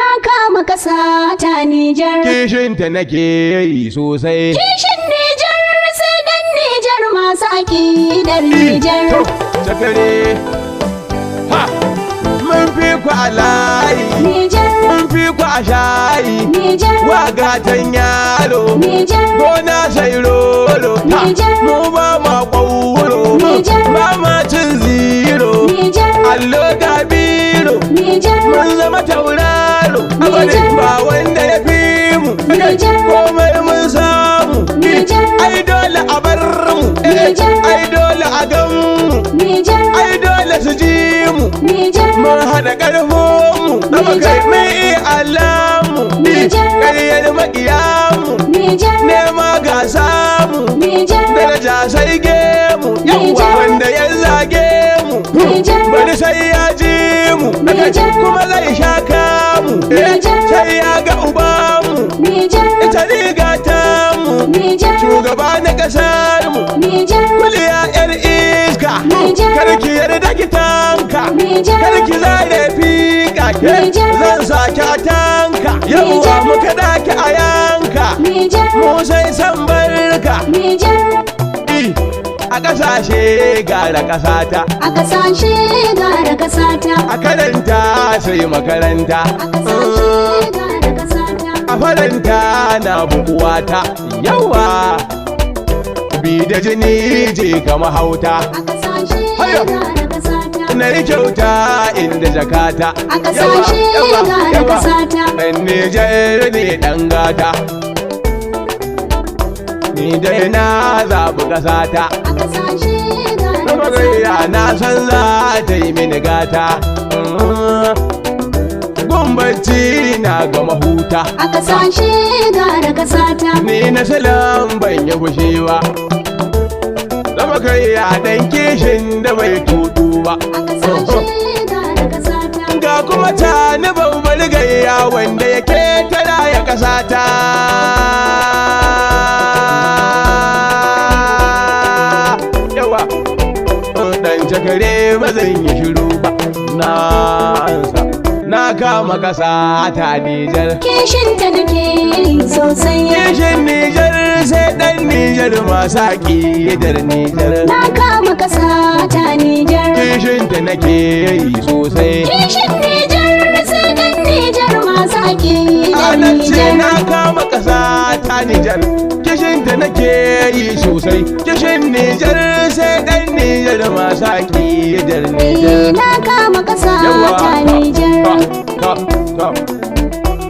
na kama ƙasa ta Nijar. Kishinta nake yi sosai. Kishin Nijar sai dan Nijar masu aƙidar Nijar. To, sakare. Ha! Mun fi ku a layi. Nijar. Mun fi ku a shayi. Nijar. Wa gatan yaro. Nijar. Gona sai rolo. Ha! Nijar. Mu ba ma ƙwauro. Nijar. Ba ma cin ziro. Nijar. Allo da biro. Nijar. Mun zama tauraro. Abadin ba wanda ya fi mu. Nijar. Komai mun samu. Nijar. Ai dole a bar mu. Nijar. Ai dole a gan mu. Nijar. Ai dole su ji mu. Nijar. Mun haɗa ƙarfinmu. Zama kai mai iya alamu. Nijar. Ƙaryar maƙiyamu. Nijar. Nema ga samu. Nijar. Daraja sai gemu. Yawwa Nijar. wanda ya zage mu. Nijar. Bari sai ya ji mu. Nijar. Kuma zai sha kamu. Nijar. Sai ya ga ubamu. Nijar. Ita riga tamu. Nijar. Shugaba na ƙasar mu. Nijar. Kuliya 'yar iska. Nijar. Karki yarda ki tanka. Nijar. Karki zare fika ke. Nijar. Zan saki a tanka. Yawwa Nijar. muka daki a yanka. Nijar. Mu sai san barka. Nijar. A ƙasashe gara ƙasata. A ƙasashe gara ƙasata. A karanta sai makaranta. A ƙasashe gara ƙasata. A faranta na bukuwata. Yawa bi da jini je ga mahauta. A ƙasashe Haya. gara ƙasata. Na yi kyauta inda jakata. A ƙasashe gara ƙasata. Ɗan Nijar ne ɗan gata. Ni dai na zaɓi ƙasata. A ƙasashe gara Na ƙasata. magaya na san za ta yi mini gata. Gumbaci na ga mahuta. A ƙasashe gara ƙasata. Ni na salam ban yi gushewa. Na magaya ɗan kishin da bai tudu ba. A ƙasashe gara ƙasata. Ga kuma ta ni babbar gayya wanda yake tara ya ƙasata. Yawa, ɗan cakare ba zan yi shiru ba. Na ansa, na kama ƙasa ta Nijar. Kishinta nake yi sosai. Kishin Nijar sai ɗan Nijar masu aƙidar Nijar. Na kama ƙasa ta Nijar. Kishinta nake yi sosai. Kishin Nijar sai dan Nijar masu aƙidar Anan ce Nijar. na kama ƙasa ta Nijar. Kishinta nake yi sosai. Kishin Nijar sai ɗan Nijar masu aƙidar Nijar. Na kama ƙasa ta Nijar.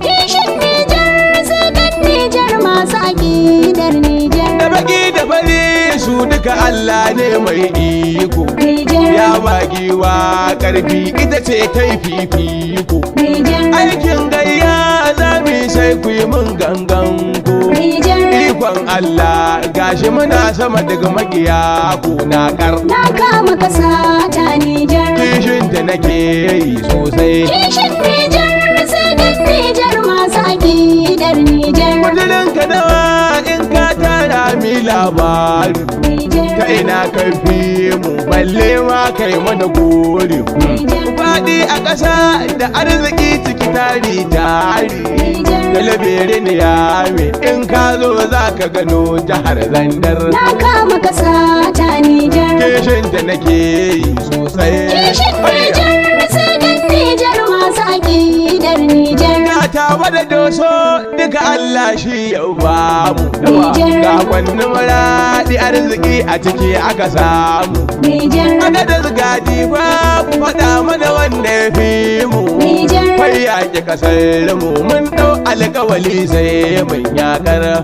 Kishin Nijar sai dan Nijar masu aƙidar Nijar. Da baki da fari su duka Allah ne mai iko. Nijar. Ya bagiwa ƙarfi ita ce ta yi fifiko. Nijar. Aikin gayya za mu sai ku yi mun gangan ko. Nijar. Ikon Allah gashi muna sama daga makiya kuna kar. Na kama ƙasa ta Nijar. Kishinta nake yi sosai. Kishin Nijar sai dan Nijar masu aƙidar Nijar. Kudurin ka nawa in ka tara mi labari. Nijar. Ta ina ka fi mu balle ma kai mana gori. Faɗi a ƙasa da arziki ciki tari tari. Talabirin ya me in ka zo za ka gano jihar Zandar. Na kama ƙasa ta Nijar. Kishinta nake yi sosai. Kishin Nijar sai dan Nijar masu aƙidar Nijar. Ta wada doso duka Allah shi ya ba mu. Nijar. Ga kwanni maraɗi arziki a ciki aka samu. Nijar. Ana da zgadi ba ku faɗa mana wanda ya fi mu. Nijar. Kwai yaƙi ƙasar mu mun ɗau alƙawali sai mun yaƙar.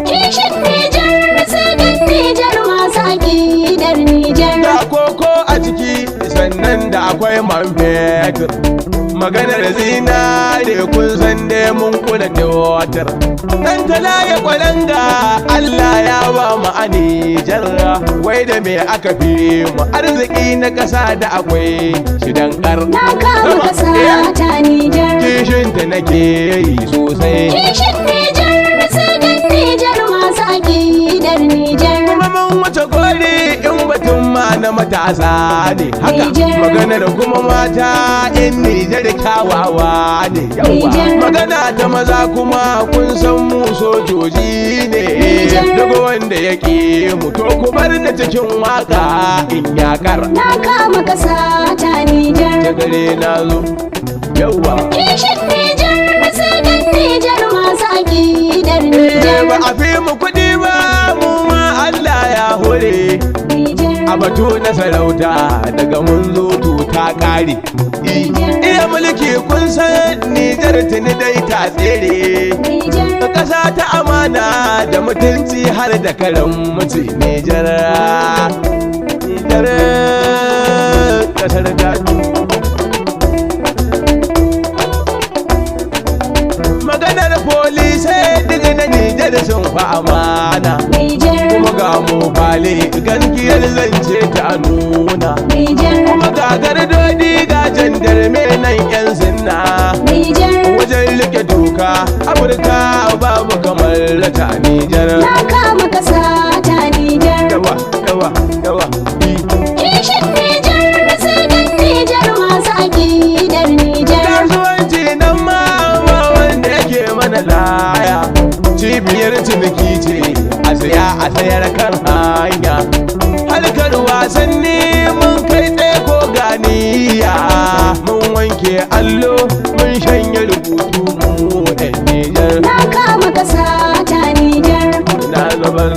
Kishin Nijar sai dan Nijar masu aƙidar Nijar. Da koko a ciki sannan da akwai man fetur. Maganar zinare kun san dai mun kula da watar. Dan tala ya kwalanga Allah ya ba mu a Nijar. Wai da me aka fi mu arziki na ƙasa da akwai shi dankar. Na kama ƙasa ta Nijar. Kishinta nake yi sosai. Kishin Nijar sai dan Nijar masu aƙidar Nijar. Kuma mun wuce gori in batun ma na matasa ne haka maganar kuma mata in Nijar kyawawa ne yawa magana ta maza kuma kun san mu sojoji ne duk wanda ya ƙi mu to ku bar da cikin waka in yakar na kama kasa ta Nijar ta gare na zo yawa kishin Nijar sai dan Nijar masu aƙidar Nijar ba a fi mu kuɗi ba mu ma Allah ya hore a batu na sarauta daga mun zo ta ƙare iya mulki kun san Nijar tuni dai ta tsere ƙasa ta amana da mutunci har da karan mutu Nijar ƙasar gado maganar polisai diga na Nijar sun fa amana kuma ga mu fale gaskiyar zance ta nuna kuma ga gardodi ga jandarme nan yan sinna wajen rike doka Afirka babu kamar ta Nijar na kama kasa ta Nijar yawa kishin Nijar sai dan Nijar masu aƙidar Nijar kasuwanci nan ma wanda yake mana laya cibiyar ciniki ce a saya a sayar kan hanya harkar wasanni mun kai tsaye ko ganiya mun wanke allo mun shanye rubutu mu ɗan Nijar na kama kasa ta Nijar na zabar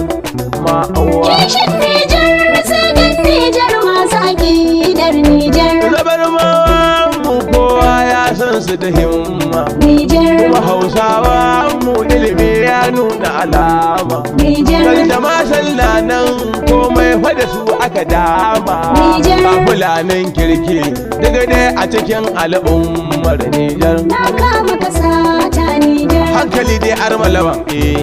ma'awa kishin Nijar sai dan Nijar masu aƙidar Nijar zabar mu kowa ya san su da himma Nijar kuma Hausawa mu ilimi ya nuna alama Nijar da masalla nan komai fada su aka dama ba fulanin kirki daga dai a cikin al'ummar Nijar na kama kasa ta Nijar hankali dai armalawan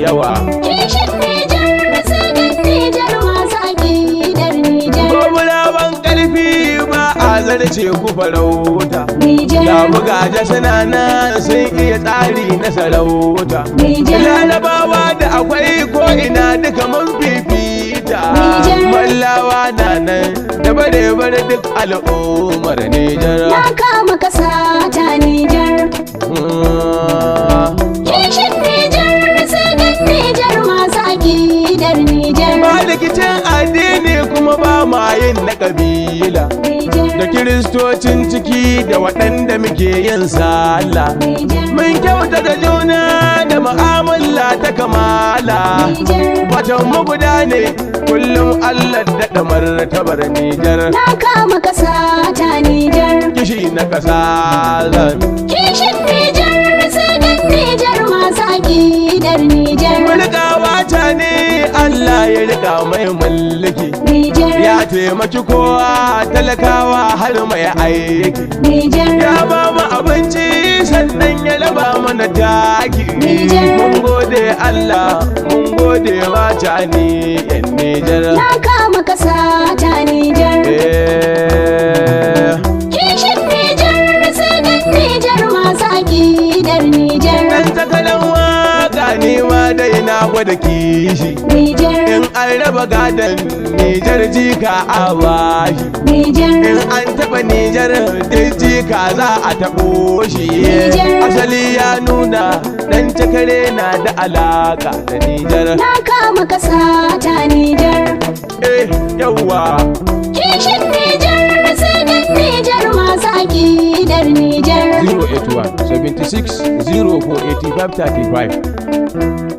yawa kishin Nijar sai dan Nijar masu aƙidar Nijar gobulawan karfi ba a zarce ku farauta Nijar da bugaje suna nan sun iya tsari na sarauta Nijar larabawa da akwai ko ina duka mun fifita Nijar mallawa na nan da bare duk al'ummar Nijar na kama kasa ta Nijar kishin Nijar sai dan Nijar masu aƙidar Nijar ba rikicin addini kuma ba ma yin na kabila da kiristocin ciki da waɗanda muke yin sallah mun kyauta da juna da mu'amala ta kamala watan mu guda ne kullum Allah da damar tabar Nijar na kama kasa ta Nijar kishi na ƙasa zan kishin Nijar sai dan Nijar masu aƙidar Nijar mulkawa ta ne Allah ya rika mai mulki Nijar ya taimaki kowa talakawa har mai aiki Nijar ya ba mu abinci sannan ya raba mana taki mun gode Allah mun gode wa ni yan Nijar na kama kasa ta Nijar kishin Nijar sai dan Nijar masu aƙidar Nijar dan takalan waka ni ma dai na gwada kishi Nijar in an raba gadon Nijar jika a bashi Nijar in an taɓa Nijar duk jika za a taɓo shi asali ya nuna dan takare na da alaka da Nijar na kama kasa ta Nijar yawwa kishin Nijar sai dan Nijar masu aƙidar Nijar 081 76 04 85 35